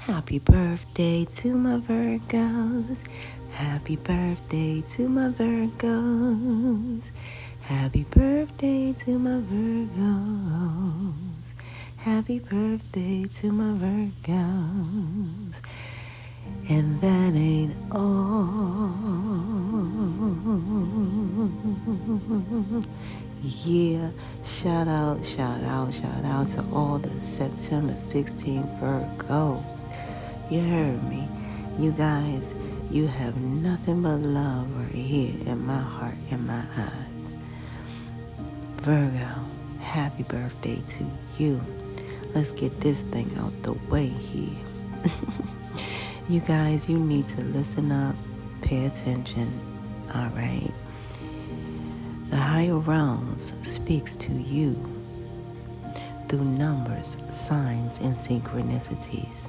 Happy birthday to my Virgos. Happy birthday to my Virgos. Happy birthday to my Virgos. Happy birthday to my Virgos. And that ain't all. Yeah, shout out to all the September 16th Virgos. You heard me. You guys, you have nothing but love right here in my heart and my eyes. Virgo, happy birthday to you. Let's get this thing out the way here. You guys, you need to listen up, pay attention, all right? The higher realms speaks to you through numbers, signs, and synchronicities.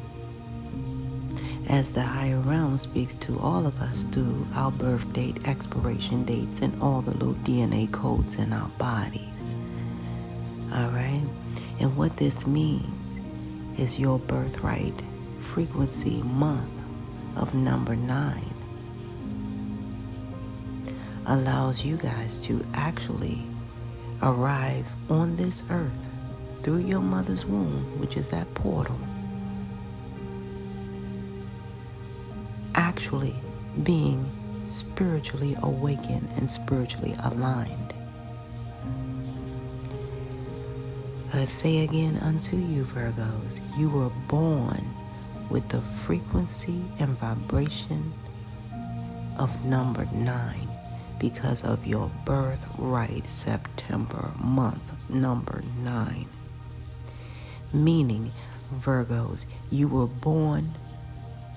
As the higher realm speaks to all of us through our birth date, expiration dates, and all the little DNA codes in our bodies. All right? And what this means is your birthright frequency month of number 9 allows you guys to actually arrive on this earth through your mother's womb, which is that portal, actually being spiritually awakened and spiritually aligned. I say again unto you, Virgos, you were born with the frequency and vibration of number 9 because of your birthright September month number 9. Meaning, Virgos, you were born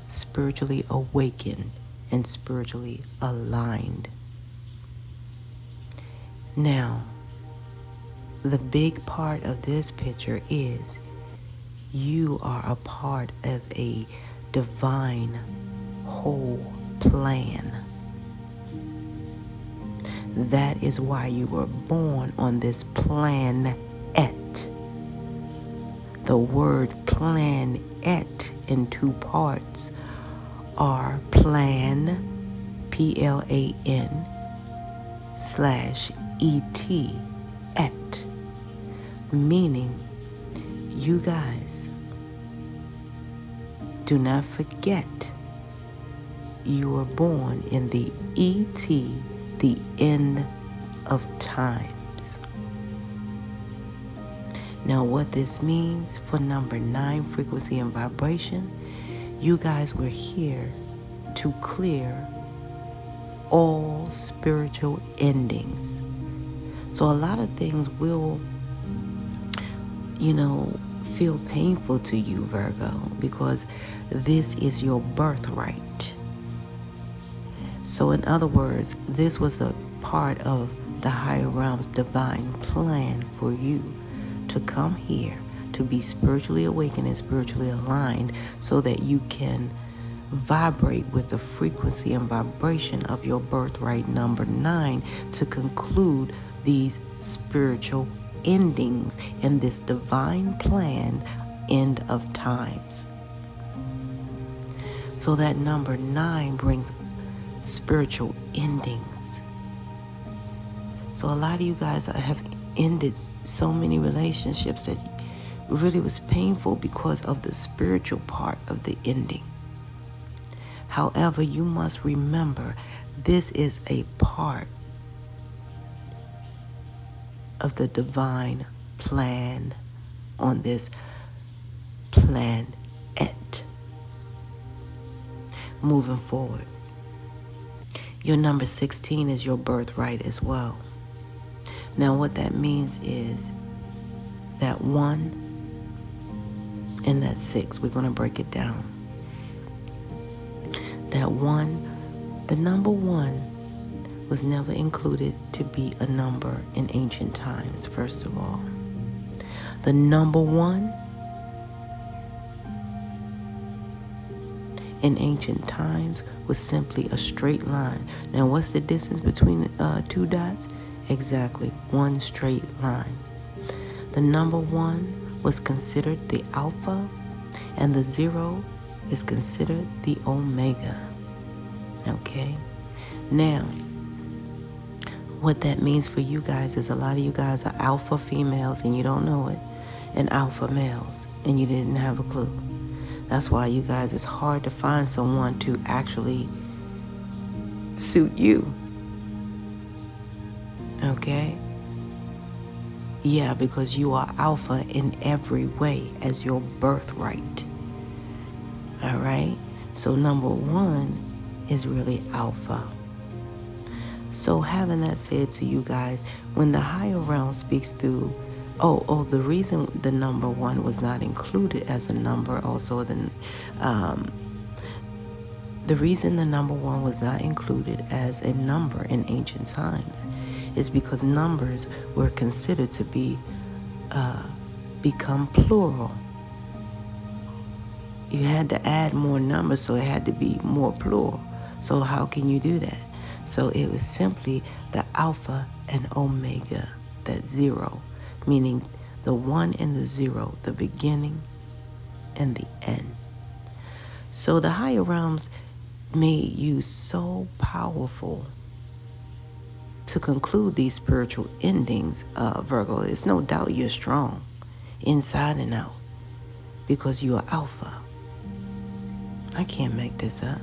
spiritually awakened and spiritually aligned. Now, the big part of this picture is you are a part of a divine whole plan. That is why you were born on this planet. The word planet in 2 parts are plan, PLAN/ET, et, meaning you guys do not forget you were born in the ET, the end of times. Now what this means for number 9 frequency and vibration, you guys were here to clear all spiritual endings. So a lot of things will, feel painful to you, Virgo, because this is your birthright. So in other words, this was a part of the higher realm's divine plan for you to come here, to be spiritually awakened and spiritually aligned so that you can vibrate with the frequency and vibration of your birthright number 9 to conclude these spiritual endings in this divine plan end of times. So that number 9 brings spiritual endings. So a lot of you guys have ended so many relationships that really was painful because of the spiritual part of the ending. However, you must remember this is a part of the divine plan on this planet. Moving forward, your number 16 is your birthright as well. Now what that means is that 1 and that 6, we're going to break it down. That 1, the number 1 was never included to be a number in ancient times, first of all. The number 1 in ancient times was simply a straight line. Now, what's the distance between 2 dots? Exactly, 1 straight line. The number 1 was considered the alpha, and the 0 is considered the Omega. Okay? Now, what that means for you guys is a lot of you guys are alpha females and you don't know it, and alpha males and you didn't have a clue. That's why you guys, it's hard to find someone to actually suit you. Okay? Yeah, because you are alpha in every way as your birthright. All right? So number one is really alpha. So having that said to you guys, when the higher realm speaks through, the reason the number one was not included as a number, also the reason the number one was not included as a number in ancient times is because numbers were considered to be become plural. You had to add more numbers, so it had to be more plural. So how can you do that? So it was simply the alpha and omega, that zero, meaning the one and the zero, the beginning and the end. So the higher realms made you so powerful to conclude these spiritual endings, Virgo. It's no doubt you're strong inside and out because you are alpha. I can't make this up.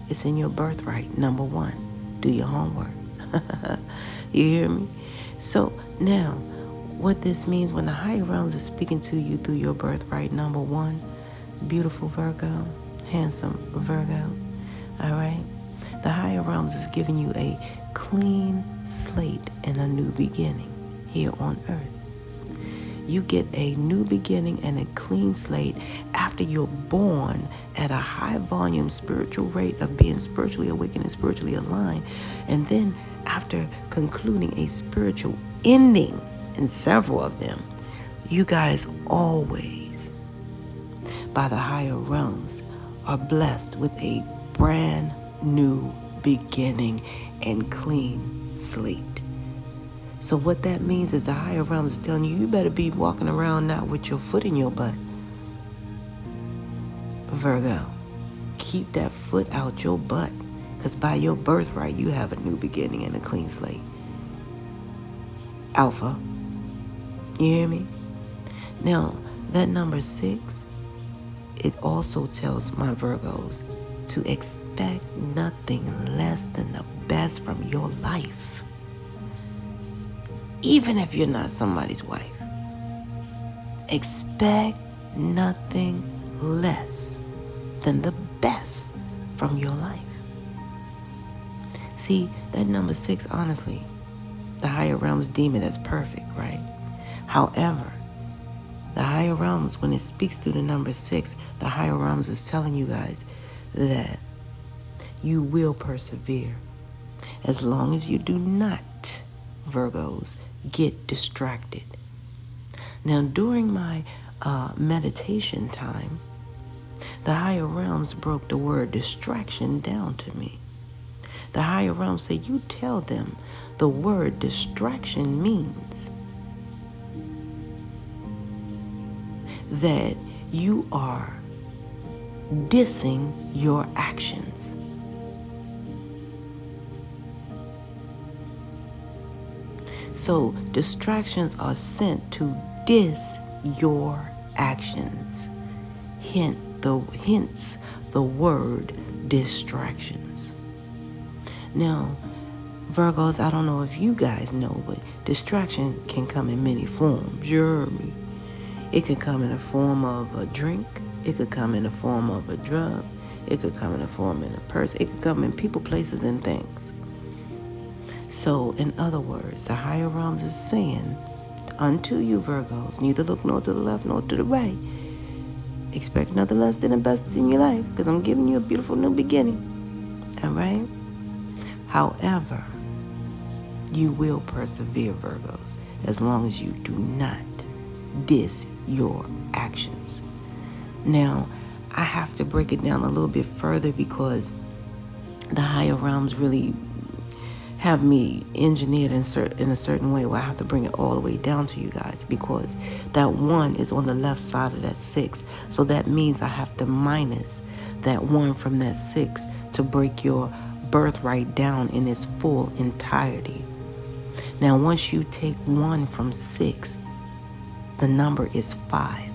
It's in your birthright, number one. Do your homework. You hear me? So now, what this means when the higher realms are speaking to you through your birthright, number one, beautiful Virgo, handsome Virgo, all right? The higher realms is giving you a clean slate and a new beginning here on earth. You get a new beginning and a clean slate after you're born at a high volume spiritual rate of being spiritually awakened and spiritually aligned. And then after concluding a spiritual ending, and several of them, you guys always, by the higher realms, are blessed with a brand new beginning and clean slate. So what that means is the higher realms is telling you, you better be walking around not with your foot in your butt. Virgo, keep that foot out your butt, because by your birthright, you have a new beginning and a clean slate. Alpha, you hear me? Now, that number 6, it also tells my Virgos to expect nothing less than the best from your life. Even if you're not somebody's wife, expect nothing less than the best from your life. See, that number 6, honestly, the higher realms deem it as perfect, right? However, the higher realms, when it speaks through the number 6, the higher realms is telling you guys that you will persevere as long as you do not, Virgos, get distracted. Now, during my meditation time, the higher realms broke the word distraction down to me. The higher realms say, you tell them the word distraction means that you are dissing your actions. So distractions are sent to diss your actions. Hence the word distractions. Now, Virgos, I don't know if you guys know, but distraction can come in many forms. You heard me. It could come in the form of a drink. It could come in the form of a drug. It could come in the form of a person. It could come in people, places, and things. So, in other words, the higher realms is saying unto you, Virgos, neither look nor to the left nor to the right. Expect nothing less than the best in your life, because I'm giving you a beautiful new beginning. All right? However, you will persevere, Virgos, as long as you do not diss your actions. Now, I have to break it down a little bit further because the higher realms really have me engineered in a certain way where I have to bring it all the way down to you guys, because that 1 is on the left side of that 6. So that means I have to minus that 1 from that 6 to break your birthright down in its full entirety. Now, once you take 1 from 6, the number is 5,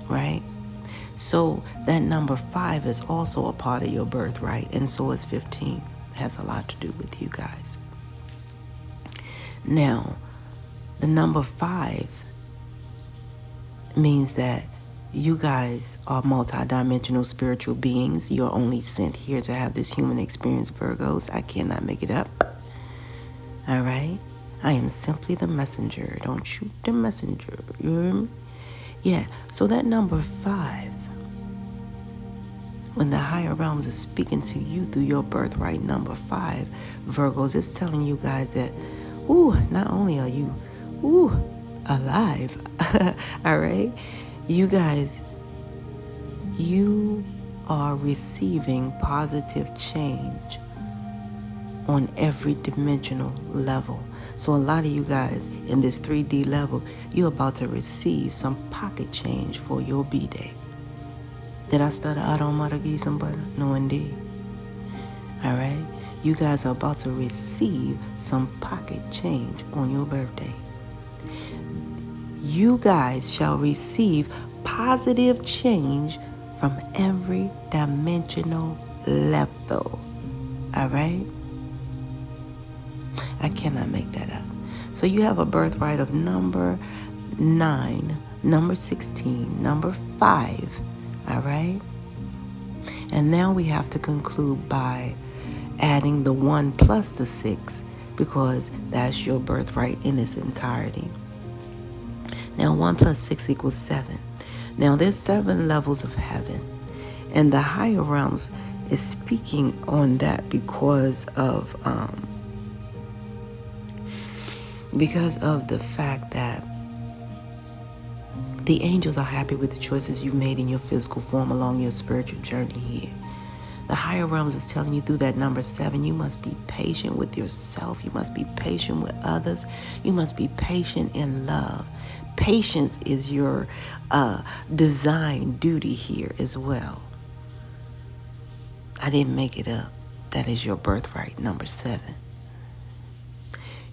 right? So that number 5 is also a part of your birthright, and so is 15. It has a lot to do with you guys. Now, the number 5 means that you guys are multidimensional spiritual beings. You're only sent here to have this human experience, Virgos. I cannot make it up. All right? I am simply the messenger. Don't shoot the messenger. You hear me? Yeah, so that number 5, when the higher realms is speaking to you through your birthright number 5, Virgos, it's telling you guys that, not only are you, alive, all right? You guys, you are receiving positive change on every dimensional level. So a lot of you guys in this 3D level, you're about to receive some pocket change for your B-Day. Did I stutter out on Maragi somebody? No, indeed. All right? You guys are about to receive some pocket change on your birthday. You guys shall receive positive change from every dimensional level. All right? I cannot make that up. So you have a birthright of number 9, number 16, number 5. All right? And now we have to conclude by adding the 1 plus the 6, because that's your birthright in its entirety. Now 1 plus 6 equals 7. Now there's 7 levels of heaven, and the higher realms is speaking on that because of the fact that the angels are happy with the choices you've made in your physical form along your spiritual journey here. The higher realms is telling you through that number 7, you must be patient with yourself. You must be patient with others. You must be patient in love. Patience is your design duty here as well. I didn't make it up. That is your birthright, number 7.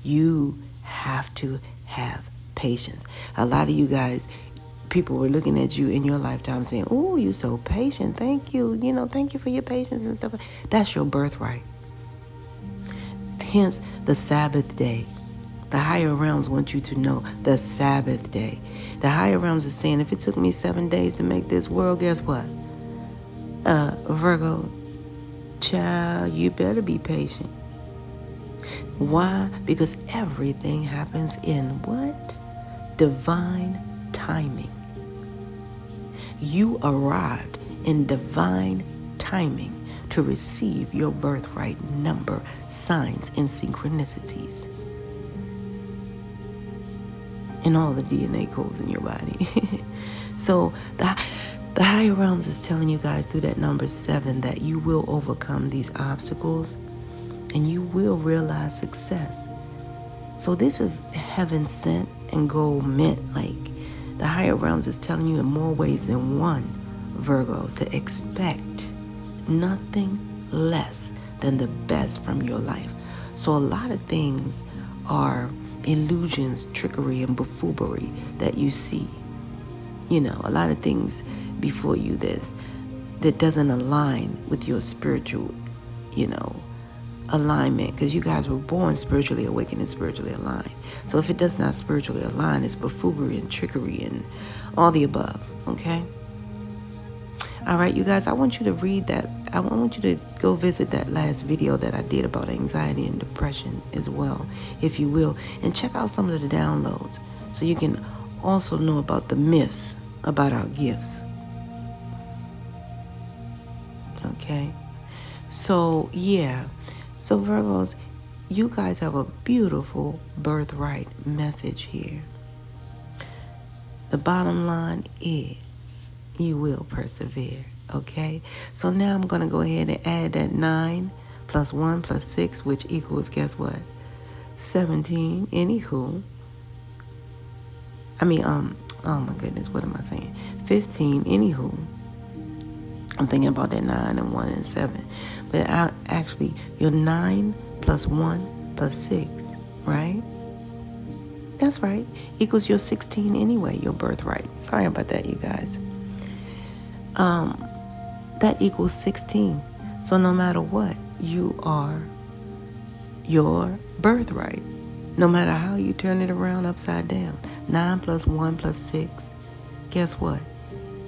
You have to have patience. A lot of you guys, people were looking at you in your lifetime saying, "Oh, you're so patient. Thank you. Thank you for your patience and stuff." That's your birthright. Hence, the Sabbath day. The higher realms want you to know the Sabbath day. The higher realms is saying, if it took me 7 days to make this world, guess what? Virgo, child, you better be patient. Why? Because everything happens in what? Divine timing. You arrived in divine timing to receive your birthright number, signs, and synchronicities. And all the DNA codes in your body. So the higher realms is telling you guys through that number 7 that you will overcome these obstacles and you will realize success. So this is heaven sent and gold meant. Like, the higher realms is telling you in more ways than one, Virgo, to expect nothing less than the best from your life. So a lot of things are illusions, trickery, and buffoonery that you see. A lot of things before you that doesn't align with your spiritual, alignment, because you guys were born spiritually awakened and spiritually aligned. So if it does not spiritually align, it's buffoonery and trickery and all the above. Okay? All right, you guys, I want you to read that. I want you to go visit that last video that I did about anxiety and depression as well, if you will, and check out some of the downloads so you can also know about the myths about our gifts. Okay? So, yeah. So, Virgos, you guys have a beautiful birthright message here. The bottom line is you will persevere, okay? So now I'm going to go ahead and add that 9 plus 1 plus 6, which equals, guess what? 17. Anywho. Oh my goodness, what am I saying? 15. Anywho. I'm thinking about that 9 and 1 and 7. But actually, you're 9 plus 1 plus 6, right? That's right. Equals your 16 anyway, your birthright. Sorry about that, you guys. That equals 16. So no matter what, you are your birthright. No matter how you turn it around upside down. 9 plus 1 plus 6, guess what?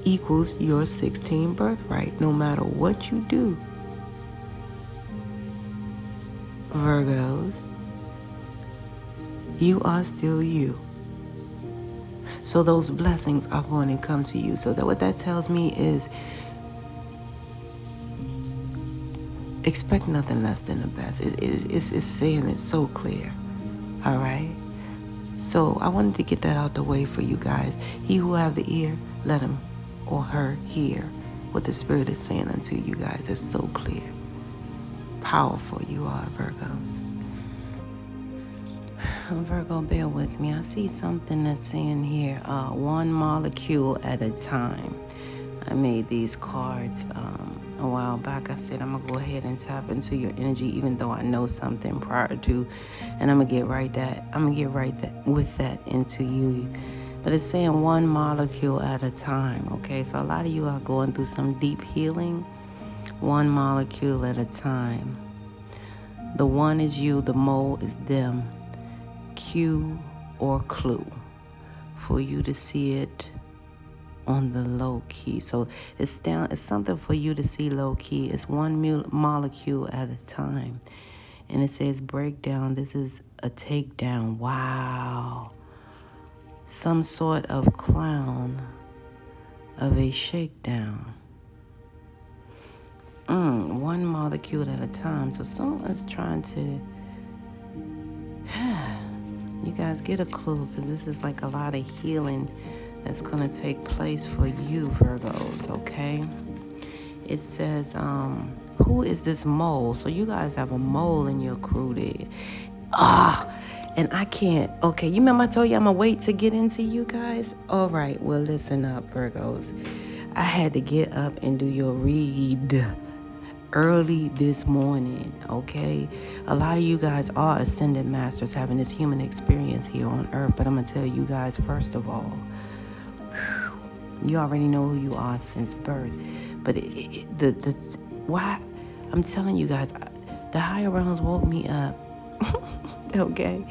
Equals your 16 birthright. No matter what you do, Virgos, you are still you. So those blessings are going to come to you. So that what that tells me is expect nothing less than the best. It's saying it so clear. All right? So I wanted to get that out the way for you guys. He who have the ear, let him or her hear what the Spirit is saying unto you guys. It's so clear. Powerful you are, Virgos. Virgo, bear with me. I see something that's saying here, one molecule at a time. I made these cards a while back. I said I'm going to go ahead and tap into your energy, even though I know something prior to, and I'm going to get right with that into you. But it's saying one molecule at a time, okay? So a lot of you are going through some deep healing. One molecule at a time. The one is you, the mole is them. Cue or clue for you to see it on the low key. So it's something for you to see low key. It's one molecule at a time. And it says breakdown. This is a takedown. Wow. Some sort of clown of a shakedown. One molecule at a time. So someone's trying to you guys get a clue, because this is like a lot of healing that's going to take place for you, Virgos, okay? It says, who is this mole? So you guys have a mole in your crew there. And I can't. Okay, you remember I told you I'm going to wait to get into you guys? All right, well, listen up, Virgos. I had to get up and do your read early this morning, okay? A lot of you guys are ascended masters having this human experience here on earth, but I'm gonna tell you guys, first of all, you already know who you are since birth. But why I'm telling you guys, the higher realms woke me up. Okay?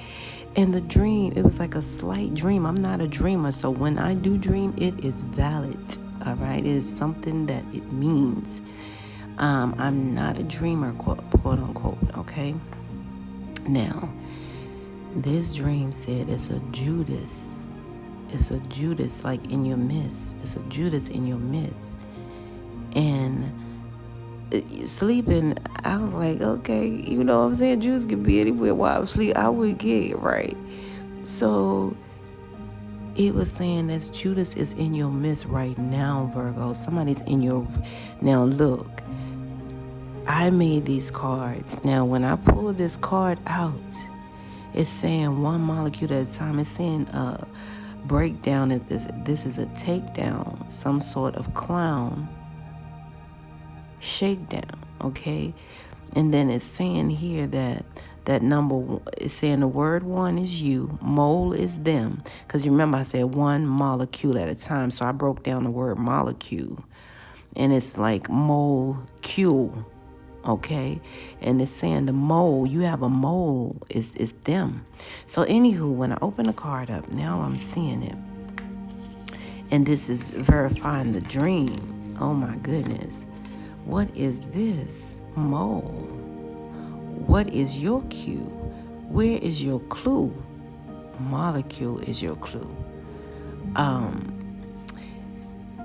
And the dream, it was like a slight dream. I'm not a dreamer, so when I do dream, it is valid. All right? It is something that it means. I'm not a dreamer, quote unquote, okay? Now, this dream said it's a Judas. It's a Judas like in your midst. It's a Judas in your midst. And sleeping, I was like, okay, you know what I'm saying? Judas could be anywhere while I'm asleep. I would get it, right? So it was saying that Judas is in your midst right now, Virgo. Somebody's in your... Now, look. I made these cards. Now, when I pull this card out, it's saying one molecule at a time. It's saying breakdown. This is a takedown, some sort of clown shakedown, okay? And then it's saying here that number, it's saying the word one is you, mole is them. Because you remember I said one molecule at a time, so I broke down the word molecule. And it's like mole-cule. Okay, and it's saying the mole, you have a mole, is them. So anywho, when I open the card up, now I'm seeing it. And this is verifying the dream. Oh my goodness. What is this? Mole. What is your cue? Where is your clue? Molecule is your clue.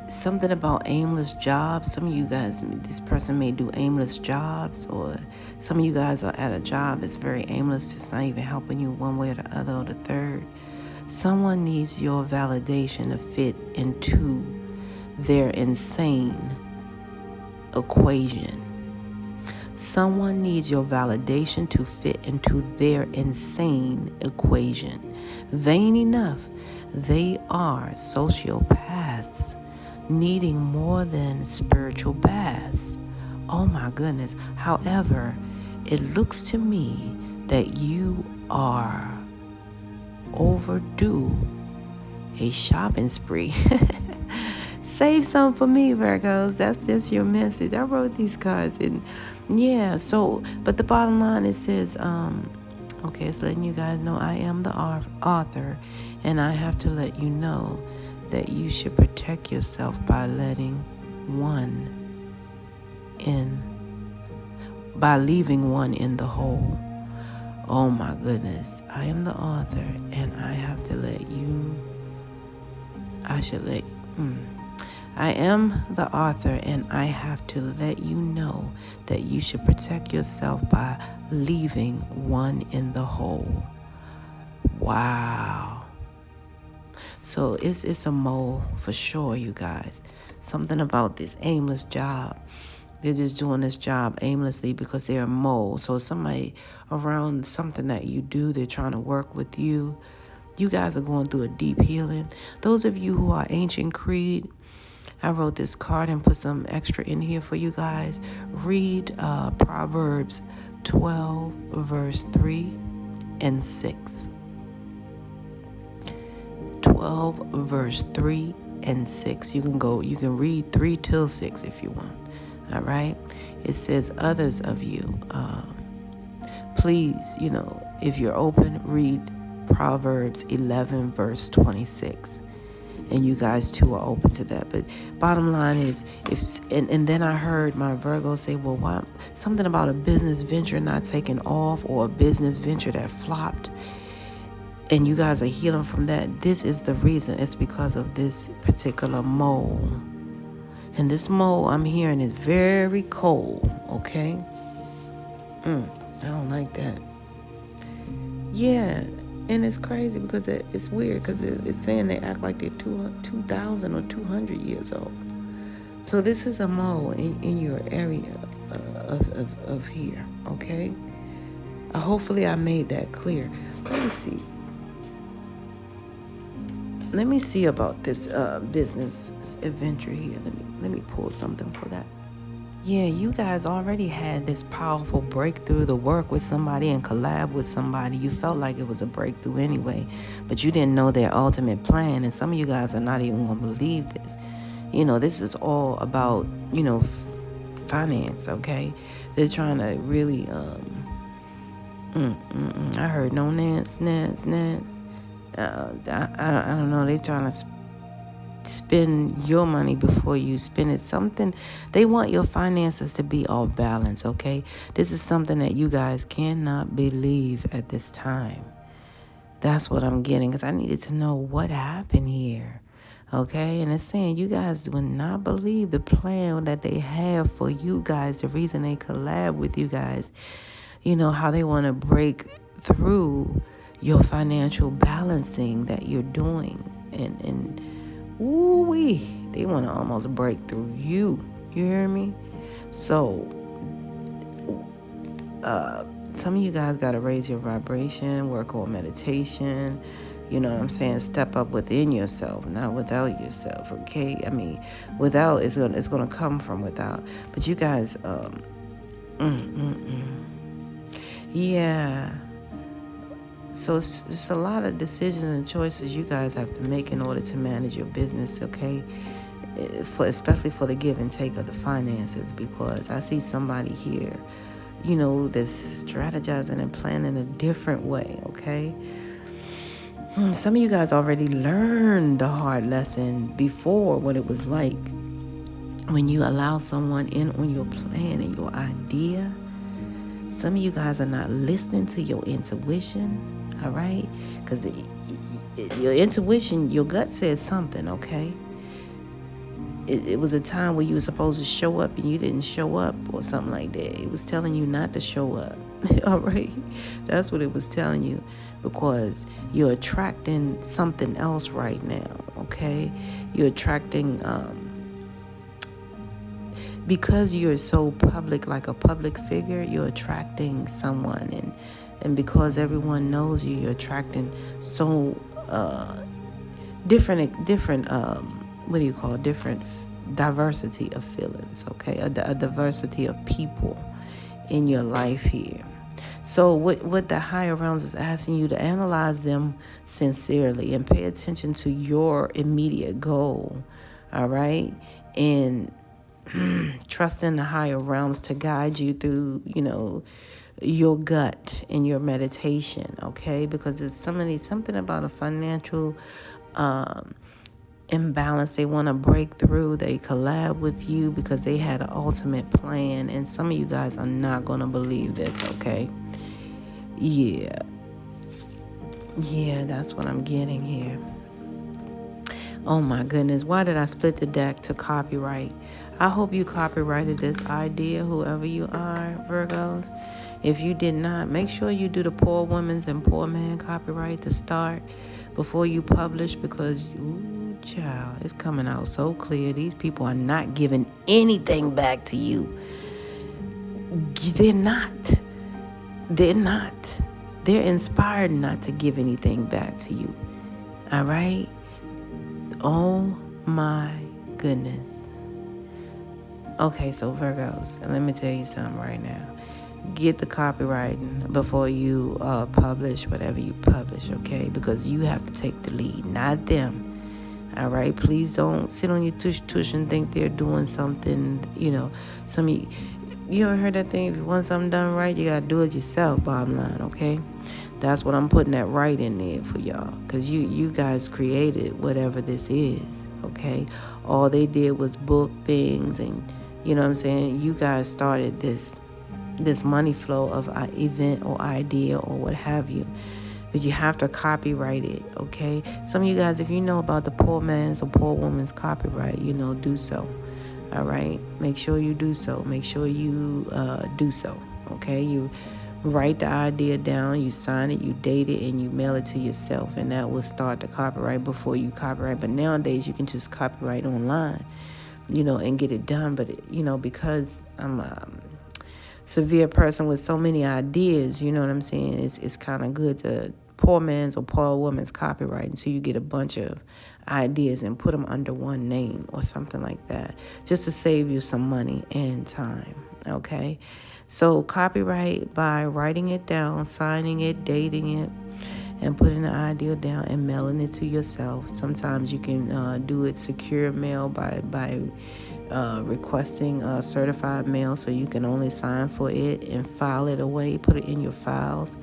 Something about aimless jobs. Some of you guys, this person may do aimless jobs, or some of you guys are at a job that's very aimless. It's not even helping you one way or the other or the third. Someone needs your validation to fit into their insane equation. Someone needs your validation to fit into their insane equation. Vain enough, they are sociopaths, needing more than spiritual baths. Oh my goodness. However, it looks to me that you are overdue a shopping spree. Save some for me, Virgos. That's just your message. I wrote these cards, and yeah, so, but the bottom line, it says, okay, it's letting you guys know I am the author, and I have to let you know that you should protect yourself by leaving one in the hole. Oh my goodness. I am the author, and I have to let you, I am the author, and I have to let you know that you should protect yourself by leaving one in the hole. Wow. So it's a mole for sure, you guys. Something about this aimless job. They're just doing this job aimlessly because they're a mole. So somebody around something that you do, they're trying to work with you. You guys are going through a deep healing. Those of you who are ancient creed, I wrote this card and put some extra in here for you guys. Read Proverbs 12, verse 3 and 6. 12, verse 3 and 6. You can read 3 till 6 if you want. All right? It says, others of you, please, if you're open, read Proverbs 11, verse 26. And you guys too are open to that. But bottom line is, and then I heard my Virgo say, well, why something about a business venture not taking off, or a business venture that flopped, and you guys are healing from that. This is the reason. It's because of this particular mole. And this mole I'm hearing is very cold, okay? I don't like that. Yeah. And it's crazy because it's weird because it's saying they act like they're 2,000 or 200 years old. So this is a mole in your area of here, okay? Hopefully I made that clear. Let me see about this business adventure here. Let me pull something for that. Yeah, you guys already had this powerful breakthrough to work with somebody and collab with somebody. You felt like it was a breakthrough anyway, but you didn't know their ultimate plan. And some of you guys are not even going to believe this. This is all about, finance, okay? They're trying to really, I heard no Nance. I don't know. They're trying to spend your money before you spend it. Something, they want your finances to be off balance, okay? This is something that you guys cannot believe at this time. That's what I'm getting, because I needed to know what happened here, okay? And it's saying you guys would not believe the plan that they have for you guys, the reason they collab with you guys, how they want to break through your financial balancing that you're doing. And ooh-wee, they want to almost break through you. You hear me? So, some of you guys got to raise your vibration, work on meditation. You know what I'm saying? Step up within yourself, not without yourself, okay? I mean, without, it's gonna come from without. But you guys, yeah. So it's a lot of decisions and choices you guys have to make in order to manage your business, okay? Especially for the give and take of the finances, because I see somebody here, that's strategizing and planning a different way, okay? Some of you guys already learned the hard lesson before, what it was like when you allow someone in on your plan and your idea. Some of you guys are not listening to your intuition. All right? Because your intuition, your gut says something, okay? It was a time where you were supposed to show up and you didn't show up, or something like that. It was telling you not to show up. All right? That's what it was telling you, because you're attracting something else right now, okay? You're attracting because you're so public, like a public figure, you're attracting someone, and because everyone knows you, you're attracting so different what do you call, different diversity of feelings, okay, a diversity of people in your life here. So what the higher realms is asking you to analyze them sincerely and pay attention to your immediate goal, all right? And trust in the higher realms to guide you through, your gut in your meditation, okay? Because there's something about a financial imbalance. They want to break through. They collab with you because they had an ultimate plan. And some of you guys are not going to believe this, okay? Yeah, that's what I'm getting here. Oh my goodness, why did I split the deck to copyright? I hope you copyrighted this idea, whoever you are, Virgos. If you did not, make sure you do the poor woman's and poor man copyright to start before you publish, because, ooh, child, it's coming out so clear. These people are not giving anything back to you. They're not. They're inspired not to give anything back to you. All right? Oh my goodness. Okay, so Virgos, let me tell you something right now. Get the copywriting before you publish whatever you publish, okay? Because you have to take the lead, not them. All right? Please don't sit on your tush and think they're doing something, some of you ever heard that thing? If you want something done right, you got to do it yourself, bottom line, okay? That's what I'm putting that right in there for y'all, because you guys created whatever this is, okay? All they did was book things, and you know what I'm saying? You guys started this money flow of an event or idea or what have you. But you have to copyright it, okay? Some of you guys, if you know about the poor man's or poor woman's copyright, do so. All right? Make sure you do so. Make sure you do so, okay? You write the idea down, you sign it, you date it, and you mail it to yourself, and that will start the copyright before you copyright. But nowadays, you can just copyright online, and get it done. But, because I'm a severe person with so many ideas, you know what I'm saying, it's kind of good to poor man's or poor woman's copyright until you get a bunch of ideas and put them under one name or something like that, just to save you some money and time, okay? So copyright by writing it down, signing it, dating it, and putting the idea down and mailing it to yourself. Sometimes you can do it secure mail by requesting certified mail, so you can only sign for it and file it away, put it in your files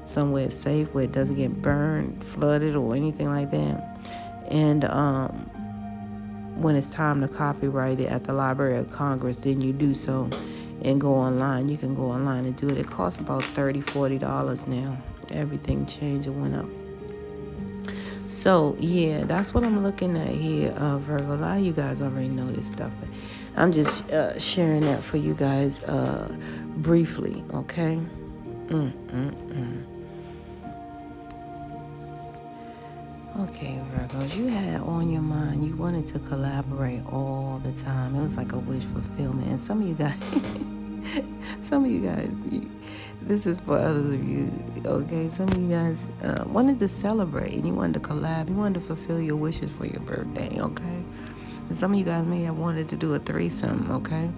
somewhere safe where it doesn't get burned, flooded, or anything like that. And when it's time to copyright it at the Library of Congress, then you do so and go online. You can go online and do it. It costs about $30-$40 now. Everything changed and went up. So, yeah, that's what I'm looking at here, Virgo. A lot of you guys already know this stuff, but I'm just sharing that for you guys briefly, okay? Okay, Virgos, you had on your mind, you wanted to collaborate all the time. It was like a wish fulfillment. And some of you guys, this is for others of you, okay? Some of you guys wanted to celebrate, and you wanted to collab. You wanted to fulfill your wishes for your birthday, okay? And some of you guys may have wanted to do a threesome, okay,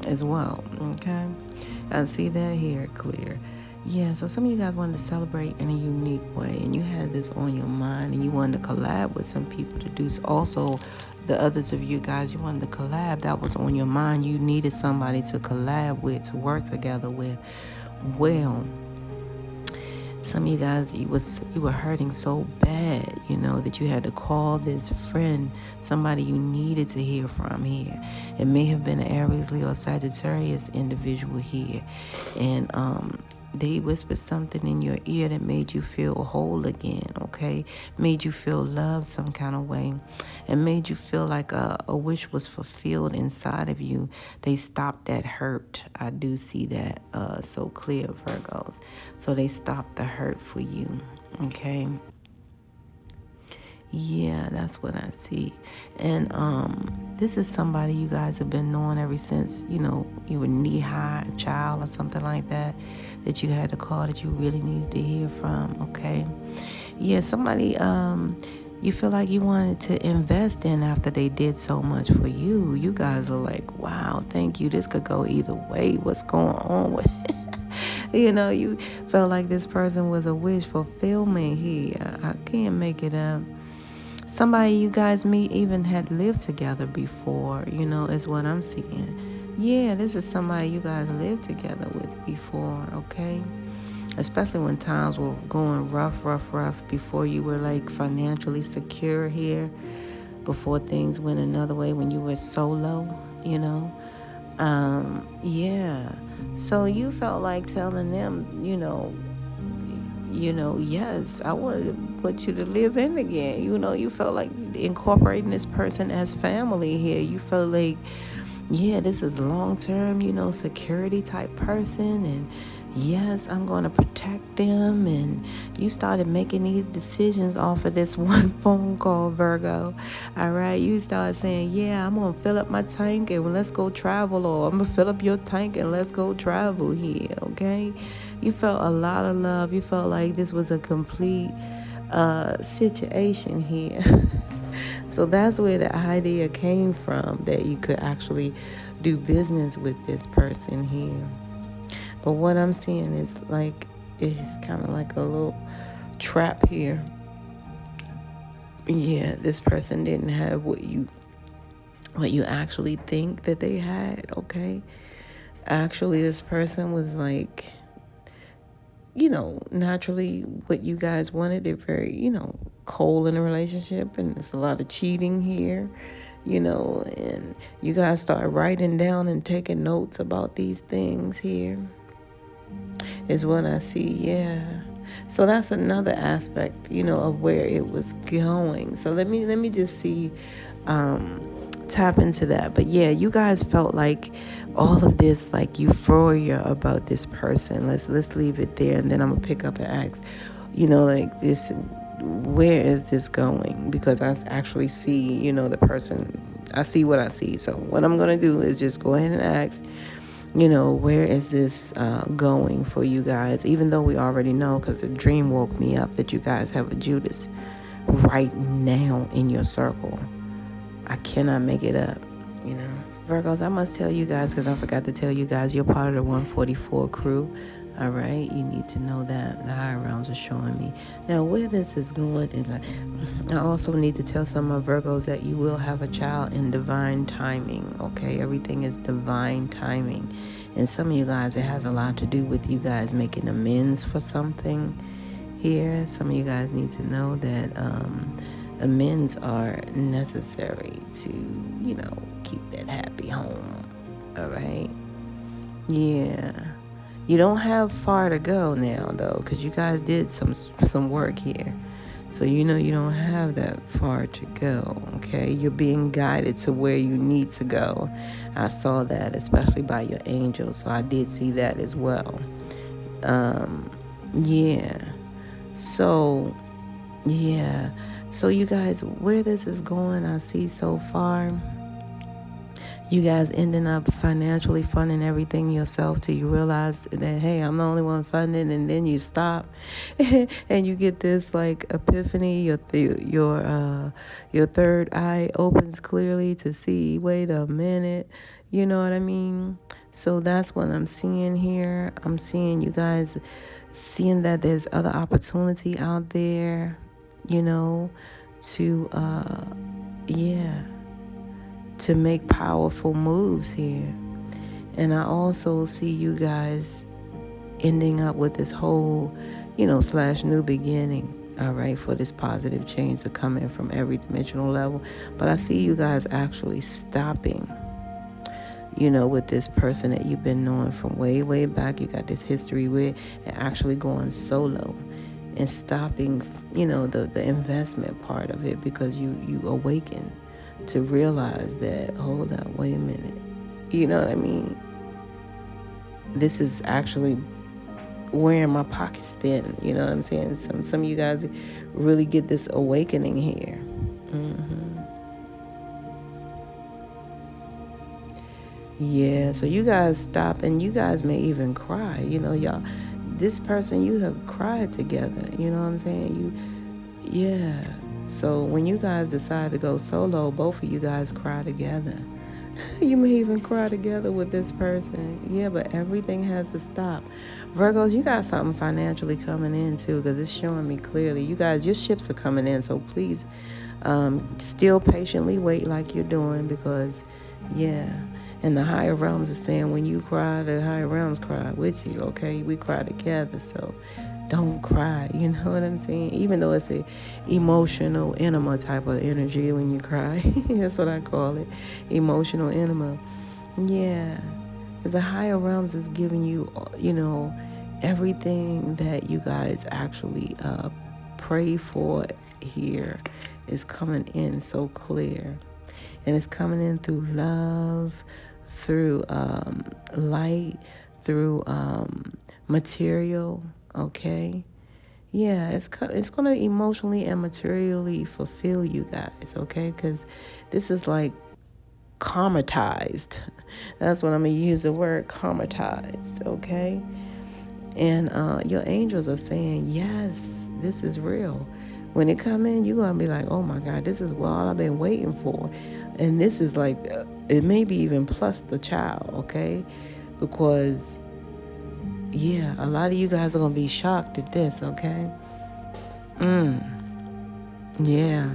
as well, okay? I see that here clear. Yeah, so some of you guys wanted to celebrate in a unique way, and you had this on your mind, and you wanted to collab with some people to do. Also, the others of you guys, you wanted to collab. That was on your mind. You needed somebody to collab with, to work together with. Well, some of you guys, you were hurting so bad, that you had to call this friend, somebody you needed to hear from here. It may have been an Aries, Leo, Sagittarius individual here, and they whispered something in your ear that made you feel whole again, okay? Made you feel loved some kind of way, and made you feel like a wish was fulfilled inside of you. They stopped that hurt. I do see that so clear, Virgos. So they stopped the hurt for you, okay? Yeah, that's what I see. And this is somebody you guys have been knowing ever since, you were knee-high, a child or something like that you had a call that you really needed to hear from, okay? Yeah, somebody you feel like you wanted to invest in after they did so much for you. You guys are like, wow, thank you. This could go either way. What's going on with you felt like this person was a wish fulfillment here. I can't make it up. Somebody you guys meet even had lived together before, is what I'm seeing. Yeah, this is somebody you guys lived together with before, okay? Especially when times were going rough before you were like financially secure here, before things went another way, when you were solo. Yeah. So you felt like telling them, yes, I wanted to put you to live in again. You felt like incorporating this person as family here. You felt like, yeah, this is long-term, security type person. And yes, I'm going to protect them. And you started making these decisions off of this one phone call, Virgo. All right. You started saying, yeah, I'm going to fill up my tank and let's go travel. Or I'm going to fill up your tank and let's go travel here. Okay. You felt a lot of love. You felt like this was a complete situation here. So that's where the idea came from, that you could actually do business with this person here. But what I'm seeing is like, it's kind of like a little trap here. Yeah, this person didn't have what you actually think that they had, okay? Actually, this person was like, naturally what you guys wanted. They're very, cold in a relationship, and there's a lot of cheating here, and you guys start writing down and taking notes about these things here is what I see. Yeah. So that's another aspect, of where it was going. So let me just see, tap into that. But yeah, you guys felt like all of this, like euphoria about this person. Let's leave it there, and then I'm gonna pick up and ask, like this, where is this going? Because I actually see, the person. I see what I see. So what I'm gonna do is just go ahead and ask, where is this going for you guys? Even though we already know, because the dream woke me up, that you guys have a Judas right now in your circle. I cannot make it up, Virgos, I must tell you guys, because I forgot to tell you guys, you're part of the 144 crew. All right, you need to know that. The higher realms are showing me. Now, where this is going is I also need to tell some of Virgos that you will have a child in divine timing, okay? Everything is divine timing. And some of you guys, it has a lot to do with you guys making amends for something here. Some of you guys need to know that amends are necessary to, keep that happy home. All right? Yeah. You don't have far to go now, though, because you guys did some work here. So you don't have that far to go, okay? You're being guided to where you need to go. I saw that, especially by your angels, so I did see that as well. Yeah. So, yeah. So you guys, where this is going, I see so far, you guys ending up financially funding everything yourself till you realize that, hey, I'm the only one funding, and then you stop and you get this like epiphany. Your third eye opens clearly to see, wait a minute, you know what I mean? So that's what I'm seeing here. I'm seeing you guys seeing that there's other opportunity out there, to to make powerful moves here. And I also see you guys ending up with this whole, / new beginning, all right, for this positive change to come in from every dimensional level. But I see you guys actually stopping, with this person that you've been knowing from way, way back. You got this history with, and actually going solo and stopping, the investment part of it, because you awaken to realize that, hold up, wait a minute. You know what I mean? This is actually wearing my pockets thin. You know what I'm saying? Some of you guys really get this awakening here. Yeah, so you guys stop, and you guys may even cry. You know, y'all, this person, you have cried together. You know what I'm saying? Yeah. So when you guys decide to go solo, both of you guys cry together. You may even cry together with this person. Yeah, but everything has to stop. Virgos, you got something financially coming in too, because it's showing me clearly. You guys, your ships are coming in, so please still patiently wait like you're doing, because, yeah. And the higher realms are saying when you cry, the higher realms cry with you, okay? We cry together, so don't cry, you know what I'm saying? Even though it's a emotional enema type of energy when you cry. That's what I call it, emotional enema. Yeah, because the higher realms is giving you, you know, everything that you guys actually pray for here is coming in so clear. And it's coming in through love, through light, through material, okay? Yeah, it's going to emotionally and materially fulfill you guys, okay? Because this is like karmatized. That's what I'm going to use, the word karmatized, okay? And your angels are saying, yes, this is real. When it come in, you're going to be like, oh my God, this is all I've been waiting for. And this is like, it may be even plus the child, okay? Because, yeah, a lot of you guys are going to be shocked at this, okay? Yeah.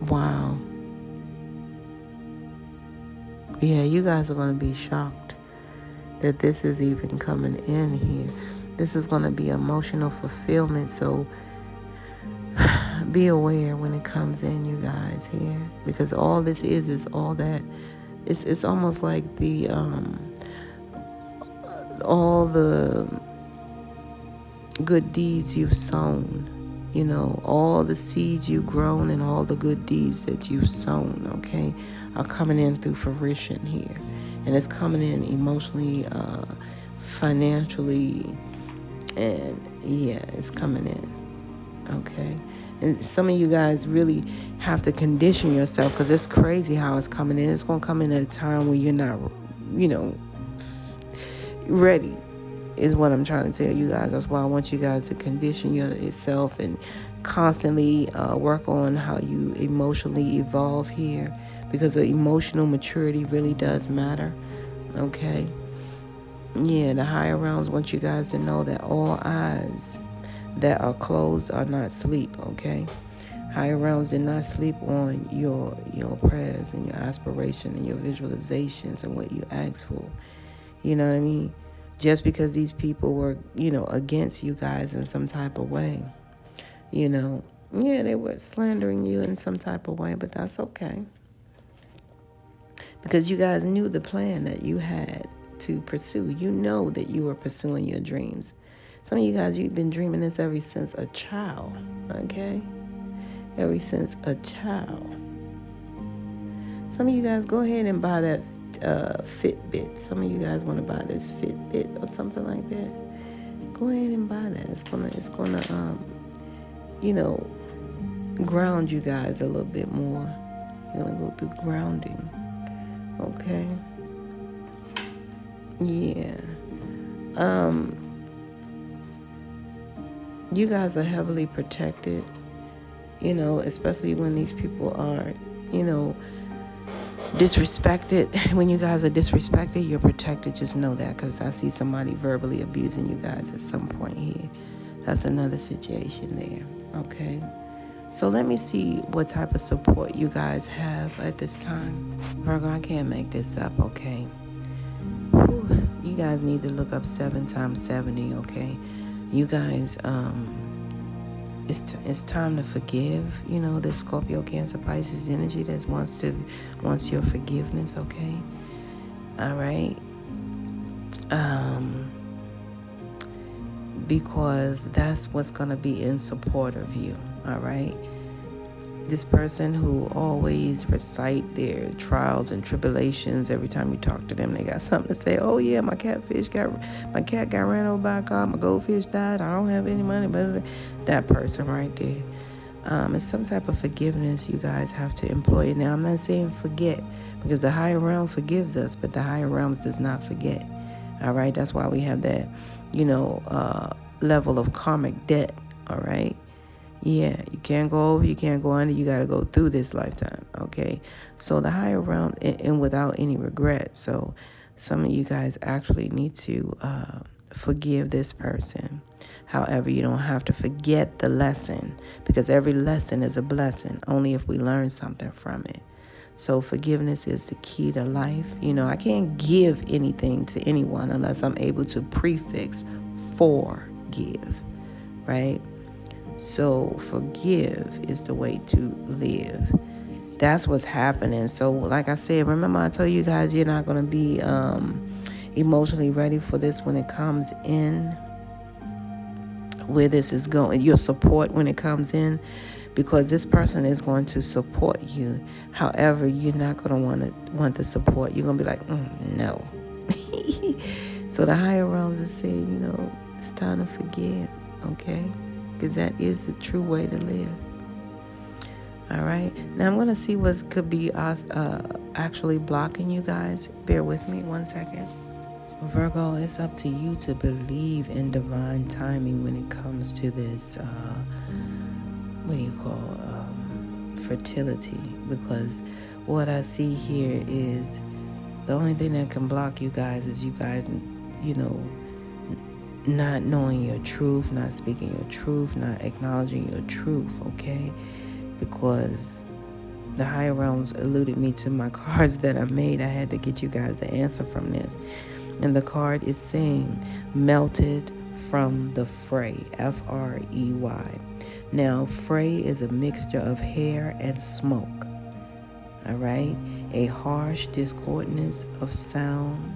Wow. Yeah, you guys are going to be shocked that this is even coming in here. This is going to be emotional fulfillment, so be aware when it comes in, you guys, here, because all this is all that. It's almost like the all the good deeds you've sown, you know, all the seeds you've grown and all the good deeds that you've sown, okay, are coming in through fruition here. And it's coming in emotionally, financially, and yeah, it's coming in, okay? And some of you guys really have to condition yourself, because it's crazy how it's coming in. It's going to come in at a time when you're not, you know, ready, is what I'm trying to tell you guys. That's why I want you guys to condition yourself and constantly work on how you emotionally evolve here, because the emotional maturity really does matter, okay? Yeah, the higher realms want you guys to know that all eyes that are closed are not asleep, okay? Higher realms did not sleep on your prayers and your aspiration and your visualizations and what you asked for. You know what I mean? Just because these people were, you know, against you guys in some type of way, you know, yeah, they were slandering you in some type of way, but that's okay. Because you guys knew the plan that you had to pursue. You know that you were pursuing your dreams. Some of you guys, you've been dreaming this ever since a child, okay? Ever since a child. Some of you guys, go ahead and buy that Fitbit. Some of you guys want to buy this Fitbit or something like that. Go ahead and buy that. It's gonna you know, ground you guys a little bit more. You're gonna go through grounding. Okay. Yeah. You guys are heavily protected, you know, especially when these people are, you know, disrespected. When you guys are disrespected, you're protected. Just know that, because I see somebody verbally abusing you guys at some point here. That's another situation there, okay? So let me see what type of support you guys have at this time. Virgo, I can't make this up, okay? Whew. You guys need to look up 7 times 70, okay? You guys, it's time to forgive, you know, the Scorpio, Cancer, Pisces energy that wants your forgiveness, okay? All right? Because that's what's going to be in support of you, all right? This person who always recite their trials and tribulations. Every time you talk to them, they got something to say. Oh yeah, my cat got ran over by a car. My goldfish died. I don't have any money. But that person right there. It's some type of forgiveness you guys have to employ. Now, I'm not saying forget, because the higher realm forgives us, but the higher realms does not forget. All right, that's why we have that, level of karmic debt. All right. Yeah, you can't go over, you can't go under, you got to go through this lifetime, okay? So the higher realm, and without any regret. So some of you guys actually need to forgive this person. However, you don't have to forget the lesson, because every lesson is a blessing, only if we learn something from it. So forgiveness is the key to life. I can't give anything to anyone unless I'm able to prefix forgive, right? So forgive is the way to live. That's what's happening. So like I said, remember I told you guys you're not going to be emotionally ready for this when it comes in, where this is going, your support when it comes in, because this person is going to support you. However, you're not going to want the support. You're going to be like, no. So the higher realms are saying, it's time to forgive, okay? Because that is the true way to live. All right. Now I'm going to see what could be us actually blocking you guys. Bear with me 1 second. Virgo, it's up to you to believe in divine timing when it comes to this, fertility. Because what I see here is the only thing that can block you guys is you guys, not knowing your truth, not speaking your truth, not acknowledging your truth, okay? Because the higher realms alluded me to my cards that I made. I had to get you guys the answer from this. And the card is saying, melted from the fray, Frey. Now, fray is a mixture of hair and smoke, all right? A harsh discordance of sound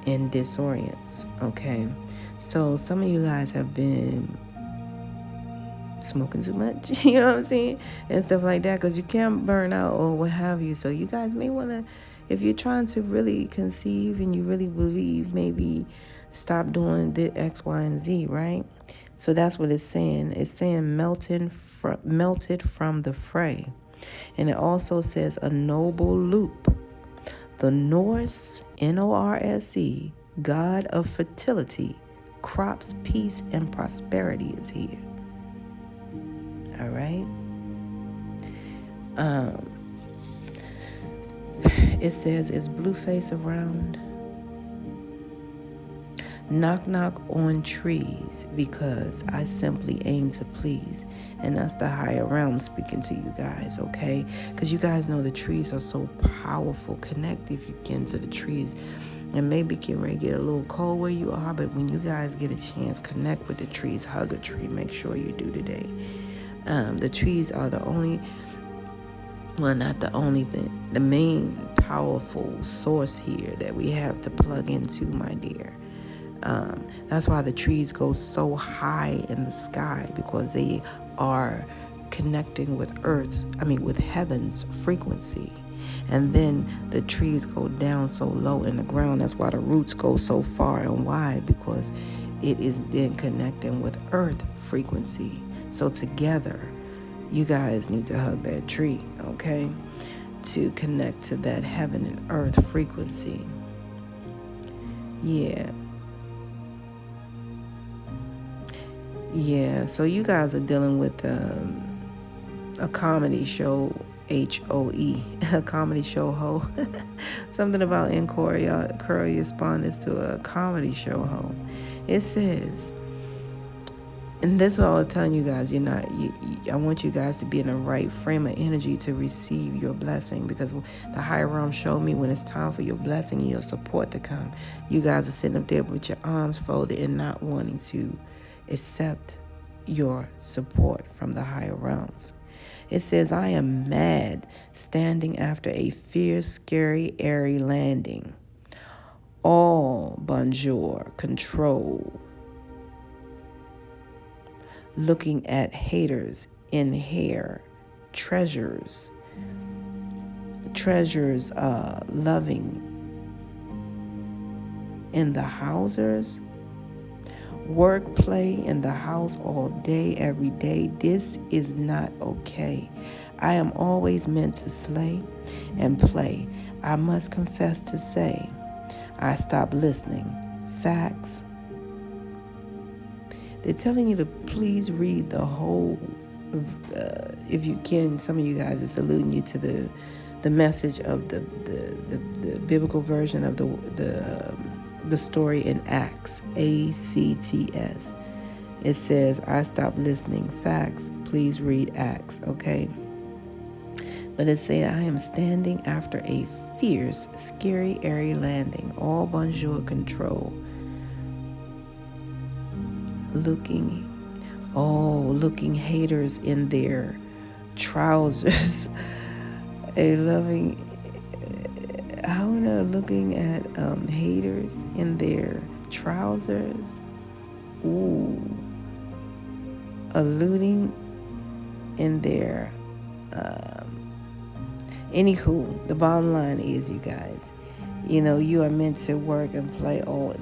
and disorients, okay? So some of you guys have been smoking too much, you know what I'm saying, and stuff like that, because you can't burn out or what have you. So you guys may want to, if you're trying to really conceive and you really believe, maybe stop doing the X, Y, and Z, right? So that's what it's saying. It's saying melted from the fray. And it also says a noble loop. The Norse, Norse, god of fertility, crops, peace, and prosperity is here. All right. It says, is Blueface around? Knock, knock on trees, because I simply aim to please. And that's the higher realm speaking to you guys, okay? Because you guys know the trees are so powerful. Connect if you can to the trees. And maybe get ready to get a little cold where you are, but when you guys get a chance, connect with the trees, hug a tree, make sure you do today. The trees are the only, well, not the only, but the main powerful source here that we have to plug into, my dear. That's why the trees go so high in the sky, because they are connecting with with heaven's frequency. And then the trees go down so low in the ground. That's why the roots go so far and wide, because it is then connecting with earth frequency. So together, you guys need to hug that tree, okay? To connect to that heaven and earth frequency. Yeah. Yeah, so you guys are dealing with a comedy show, HOE, a comedy show ho. Something about in correspondence to a comedy show ho. It says, and this is what I was telling you guys, I want you guys to be in the right frame of energy to receive your blessing, because the higher realm showed me when it's time for your blessing and your support to come, you guys are sitting up there with your arms folded and not wanting to accept your support from the higher realms. It says, I am mad, standing after a fierce, scary, airy landing. All bonjour, control. Looking at haters in hair, treasures, loving in the houses, work, play in the house all day, every day. This is not okay. I am always meant to slay and play. I must confess to say, I stopped listening. Facts. They're telling you to please read the whole, if you can. Some of you guys, it's alluding you to the message of the biblical version of the story in Acts, ACTS. It says, I stopped listening. Facts. Please read Acts, okay? But it said, I am standing after a fierce, scary, airy landing, all bonjour control. Looking haters in their trousers. Looking at haters in their trousers. Ooh. Alluding in their anywho, the bottom line is, you guys, you are meant to work and play all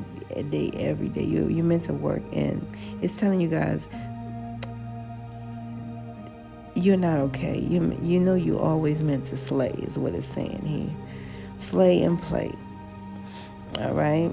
day, every day. You're meant to work, and it's telling you guys you're not okay. You're always meant to slay, is what it's saying here. Slay and play. All right?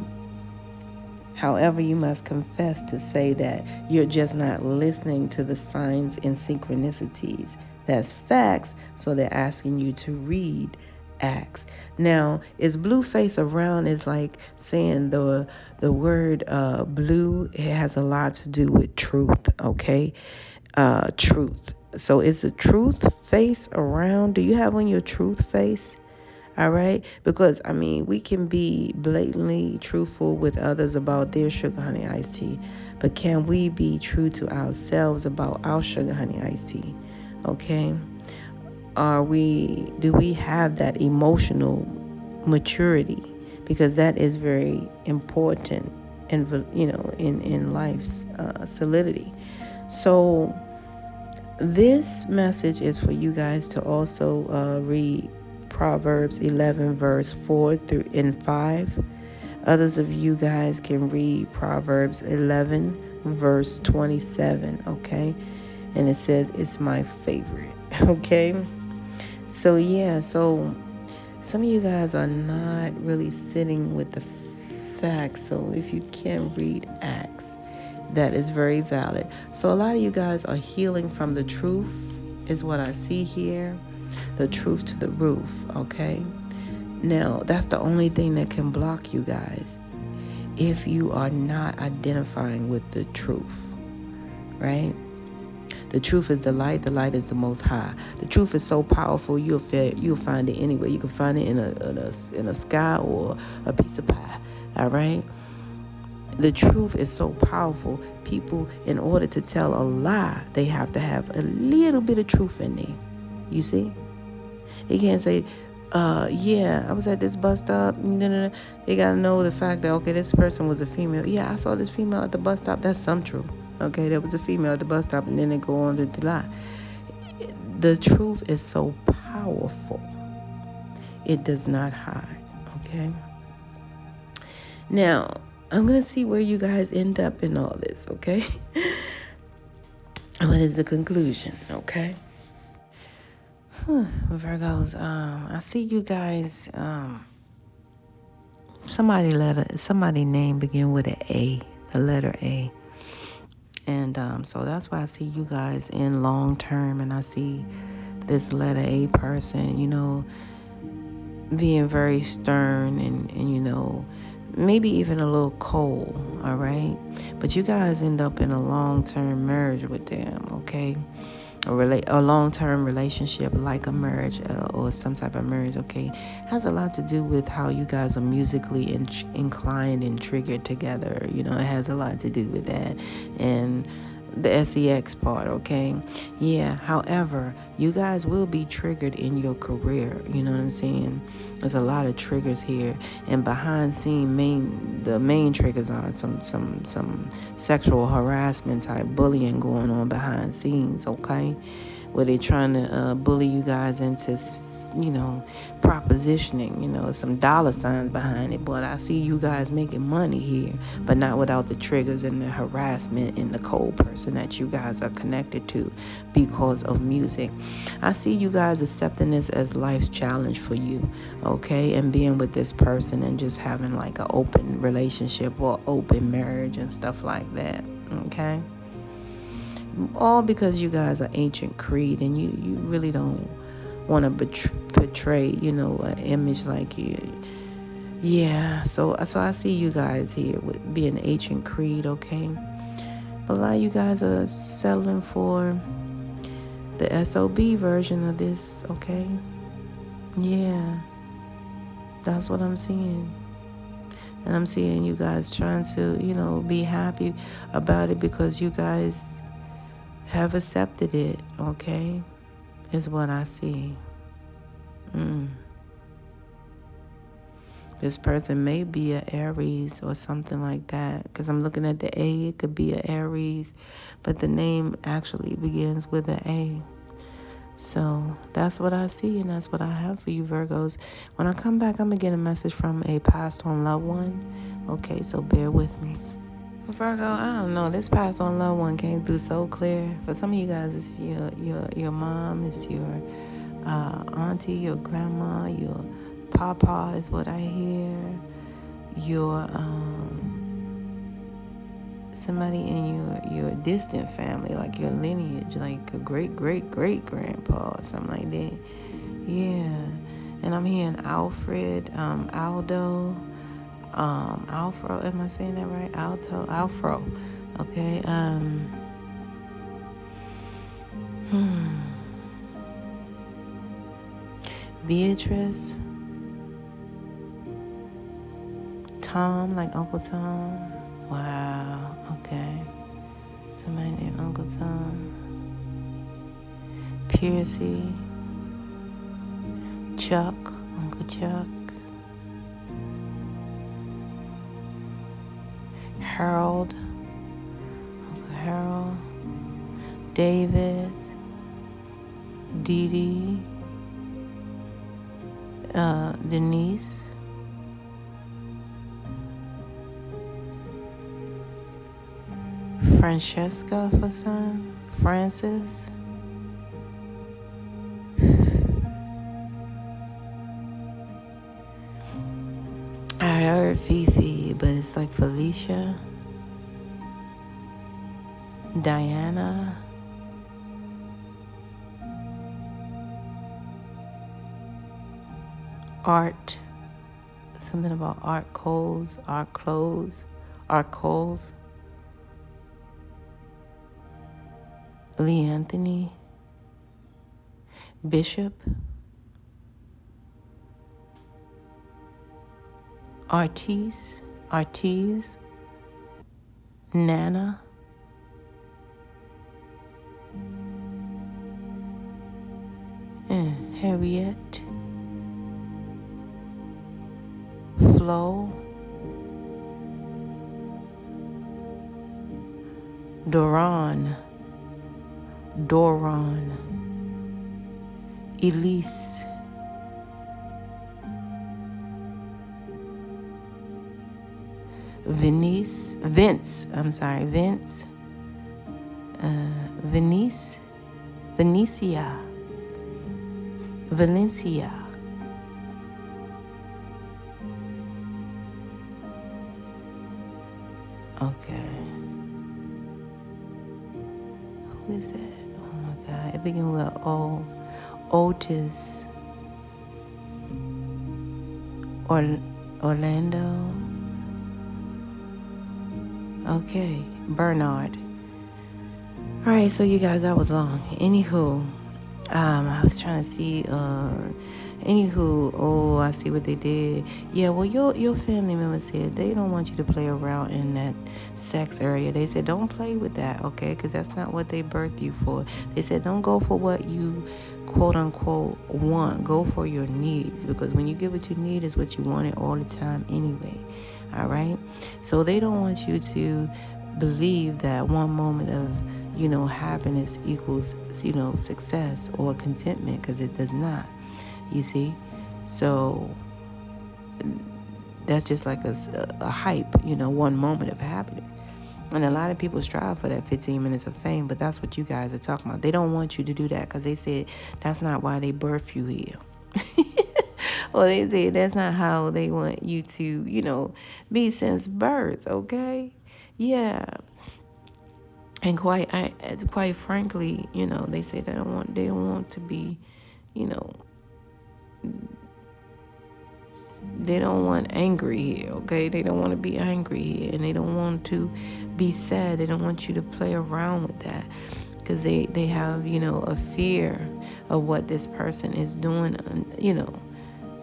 However, you must confess to say that you're just not listening to the signs and synchronicities. That's facts, so they're asking you to read Acts. Now, is blue face around is like saying the word blue, it has a lot to do with truth, okay? Truth. So is the truth face around? Do you have on your truth face? All right? Because, we can be blatantly truthful with others about their sugar honey iced tea. But can we be true to ourselves about our sugar honey iced tea? Okay? Do we have that emotional maturity? Because that is very important in life's solidity. So this message is for you guys to also read Proverbs 11 verse 4 through and 5. Others of you guys can read Proverbs 11 verse 27, okay? And it says it's my favorite, okay? So some of you guys are not really sitting with the facts. So if you can read Acts, that is very valid. So a lot of you guys are healing from the truth, is what I see here. The truth to the roof, okay? Now, that's the only thing that can block you guys if you are not identifying with the truth, right? The truth is the light is the most high. The truth is so powerful, you'll find it anywhere. You can find it in a sky or a piece of pie, all right? The truth is so powerful. People, in order to tell a lie, they have to have a little bit of truth in there. You see? They can't say, I was at this bus stop. They got to know the fact that, okay, this person was a female. Yeah, I saw this female at the bus stop. That's some truth. Okay, there was a female at the bus stop, and then they go on to lie. The truth is so powerful. It does not hide, okay? Now, I'm going to see where you guys end up in all this, okay? What is the conclusion, okay? Virgos, I see you guys, somebody name begin with an A, the letter A. And so that's why I see you guys in long term, and I see this letter A person, being very stern and maybe even a little cold, all right? But you guys end up in a long-term marriage with them, okay? A long-term relationship like a marriage or some type of marriage, okay? Has a lot to do with how you guys are musically inclined and triggered together. It has a lot to do with that. And the sex part, okay? Yeah, however, you guys will be triggered in your career. You know what I'm saying? There's a lot of triggers here, and behind scene, the main triggers are some sexual harassment type bullying going on behind scenes, okay? Where they're trying to bully you guys into, propositioning, some dollar signs behind it. But I see you guys making money here, but not without the triggers and the harassment and the cold person that you guys are connected to because of music. I see you guys accepting this as life's challenge for you, okay? And being with this person and just having like an open relationship or open marriage and stuff like that, okay? All because you guys are ancient creed and you really don't want to portray, an image like you. Yeah, so I see you guys here with being ancient creed, okay? But a lot of you guys are settling for the SOB version of this, okay? Yeah, that's what I'm seeing. And I'm seeing you guys trying to, be happy about it because you guys have accepted it, okay? Is what I see. This person may be an Aries or something like that, because I'm looking at the A. It could be an Aries, but the name actually begins with an A. So that's what I see, and that's what I have for you, Virgos. When I come back, I'm going to get a message from a passed on loved one. Okay, so bear with me. Virgo, I don't know. This passed on loved one came through so clear. For some of you guys, it's your mom, it's your auntie, your grandma, your papa is what I hear. Your somebody in your distant family, like your lineage, like a great grandpa or something like that. Yeah, and I'm hearing Alfred, Aldo. Alfro, am I saying that right? Alfro. Okay. Beatrice. Tom, like Uncle Tom. Wow. Okay. Somebody named Uncle Tom. Piercy. Chuck, Uncle Chuck. Harold, Uncle Harold, David, Dee Dee, Denise, Francesca for some, Francis, I heard Fifi, but it's like Felicia, Diana, Art, something about Art Coles, Lee Anthony, Bishop, Artis, Nana, Harriet, Flo, Doron, Elise, Vince, Valencia. Okay. Who is that? Oh my God. It begins with O. Otis. Orlando. Okay. Bernard. All right, so you guys, that was long. Anywho, I was trying to see. Anywho, oh, I see what they did. Yeah, well, your family member said they don't want you to play around in that sex area. They said don't play with that, okay? Because that's not what they birthed you for. They said don't go for what you quote unquote want. Go for your needs, because when you get what you need is what you wanted all the time anyway. All right. So they don't want you to believe that one moment of happiness equals success or contentment, because it does not. You see, so that's just like a hype, one moment of happiness. And a lot of people strive for that 15 minutes of fame, but that's what you guys are talking about. They don't want you to do that because they said that's not why they birthed you here. Or they say that's not how they want you to, be since birth, okay? Yeah. And quite frankly, they say they don't want to be, they don't want angry here, okay? They don't want to be angry here, and they don't want to be sad. They don't want you to play around with that, because they have, a fear of what this person is doing,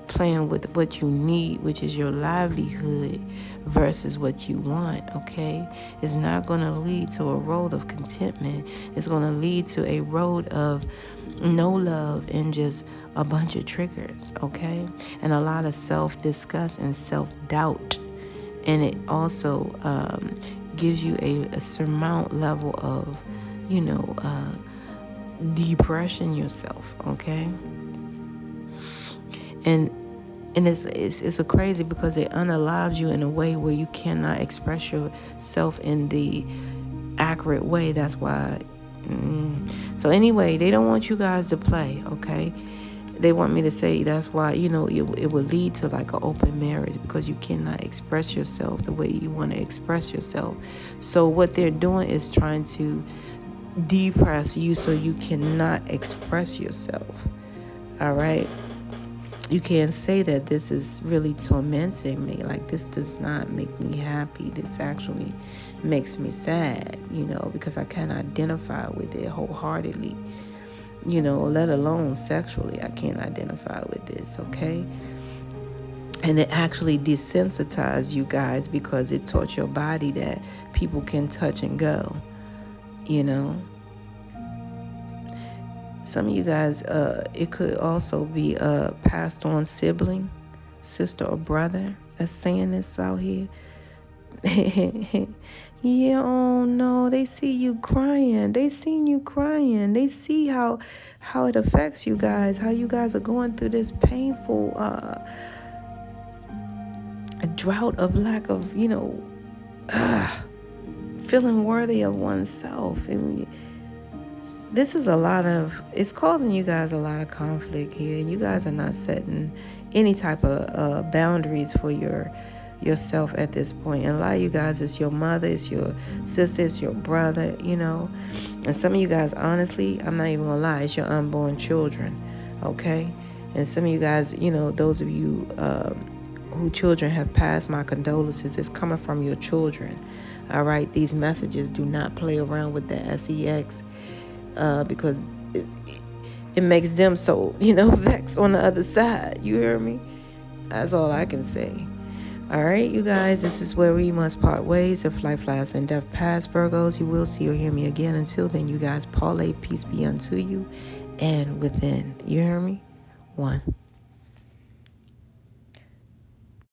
playing with what you need, which is your livelihood, versus what you want, okay? It's not going to lead to a road of contentment. It's going to lead to a road of no love and just a bunch of triggers, okay? And a lot of self-disgust and self-doubt. And it also gives you a surmount level of, depression yourself, okay? And it's a crazy, because it unalives you in a way where you cannot express yourself in the accurate way. That's why. So anyway, they don't want you guys to play, okay? They want me to say that's why, it will lead to like an open marriage, because you cannot express yourself the way you want to express yourself. So what they're doing is trying to depress you so you cannot express yourself. All right? You can't say that this is really tormenting me. Like, this does not make me happy. This actually makes me sad, because I can't identify with it wholeheartedly, let alone sexually. I can't identify with this, okay? And it actually desensitized you guys, because it taught your body that people can touch and go, Some of you guys, it could also be a passed on sibling, sister or brother that's saying this out here. Yeah, oh no, they see you crying. They seen you crying. They see how it affects you guys, how you guys are going through this painful drought of lack of, feeling worthy of oneself. And this is it's causing you guys a lot of conflict here, and you guys are not setting any type of boundaries for yourself at this point. And a lot of you guys, it's your mother, it's your sister, it's your brother, And some of you guys, honestly, I'm not even gonna lie, it's your unborn children, okay? And some of you guys, those of you who children have passed, my condolences. It's coming from your children, all right? These messages, do not play around with the sex. Because it makes them so, vexed on the other side. You hear me? That's all I can say. All right, you guys, this is where we must part ways. If life lasts and death pass, Virgos, you will see or hear me again. Until then, you guys, parlay, peace be unto you and within. You hear me? 1.